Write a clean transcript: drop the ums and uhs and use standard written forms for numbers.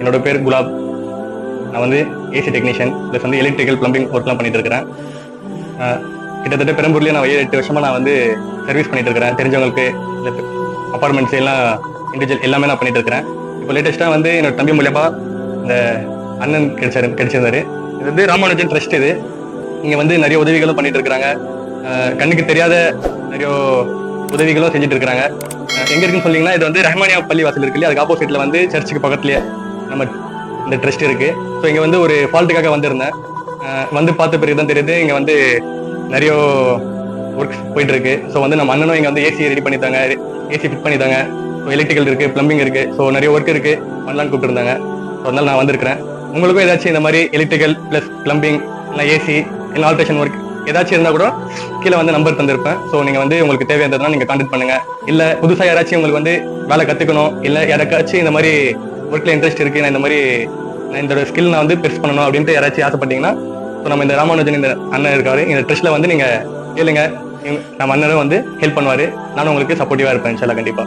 என்னோட பேர் குலாப். நான் வந்து ஏசி டெக்னீஷியன் ப்ளஸ் வந்து எலக்ட்ரிக்கல் ப்ளம்பிங் ஒர்க்லாம் பண்ணிட்டு இருக்கிறேன். கிட்டத்தட்ட பெரம்பூர்லேயே நான் 7-8 வருஷமா நான் வந்து சர்வீஸ் பண்ணிட்டு இருக்கிறேன். தெரிஞ்சவங்களுக்கு இல்லை அப்பார்ட்மெண்ட்ஸ் எல்லாம் இண்டிவிஜுவல் எல்லாமே நான் பண்ணிட்டு இருக்கிறேன். இப்போ லேட்டஸ்ட்டாக வந்து என்னோட தம்பி மூலியமா இந்த அண்ணன் கிடைச்சிருந்தாரு. இது வந்து ராமானுஜன் ட்ரஸ்ட். இது இங்கே வந்து நிறைய உதவிகளும் பண்ணிட்டு இருக்கிறாங்க. கண்ணுக்கு தெரியாத நிறைய உதவிகளும் செஞ்சுட்டு இருக்கிறாங்க. எங்க இருக்குன்னு சொன்னீங்கன்னா, இது வந்து ரஹ்மானியா பள்ளி வாசல் இருக்கு இல்லையா, அதுக்கு ஆப்போசிட்ல வந்து சர்ச்சுக்கு பக்கத்துலயே நம்ம இந்த ட்ரஸ்ட் இருக்கு. ஸோ இங்க வந்து ஒரு ஃபால்ட்டுக்காக வந்திருந்தேன். வந்து பார்த்த பிறகு தான் தெரியுது இங்க வந்து நிறைய ஒர்க்ஸ் போயிட்டு இருக்கு. ஸோ வந்து நம்ம அண்ணனும் இங்க வந்து ஏசி ரெடி பண்ணித்தாங்க, ஏசி ஃபிட் பண்ணித்தாங்க. ஸோ எலக்ட்ரிக்கல் இருக்கு, பிளம்பிங் இருக்கு. ஸோ நிறைய ஒர்க் இருக்கு, பண்ணலான்னு கூப்பிட்டுருந்தாங்க. ஸோ அதனால நான் வந்திருக்கிறேன். உங்களுக்கும் ஏதாச்சும் இந்த மாதிரி எலக்ட்ரிக்கல் பிளஸ் பிளம்பிங் இல்லை ஏசி இல்லை ஆல்ட்ரேஷன் ஒர்க் ஏதாச்சும் இருந்தா கூட கீழே வந்து நம்பர் தந்திருப்பேன். ஸோ நீங்க வந்து உங்களுக்கு தேவையானதுனா நீங்க கான்டாக்ட் பண்ணுங்க. இல்ல புதுசா யாராச்சும் உங்களுக்கு வந்து வேலை கத்துக்கணும், இல்ல யாராச்சும் இந்த மாதிரி ஒர்க்ல இன்ட்ரெஸ்ட் இருக்கு, நான் இந்த மாதிரி இந்த ஸ்கில் நான் வந்து பெருசு பண்ணணும் அப்படின்ட்டு யாராச்சும் ஆசைப்பட்டீங்கன்னா, ஸோ நம்ம இந்த ராமானுஜன் இந்த அண்ணன் இருக்காரு, இந்த ட்ரஸ்ட்ல வந்து நீங்க கேளுங்க. நம்ம அண்ணனும் வந்து ஹெல்ப் பண்ணுவாரு. நானும் உங்களுக்கு சப்போர்ட்டிவா இருப்பேன் இன்ஷா அல்லாஹ் கண்டிப்பா.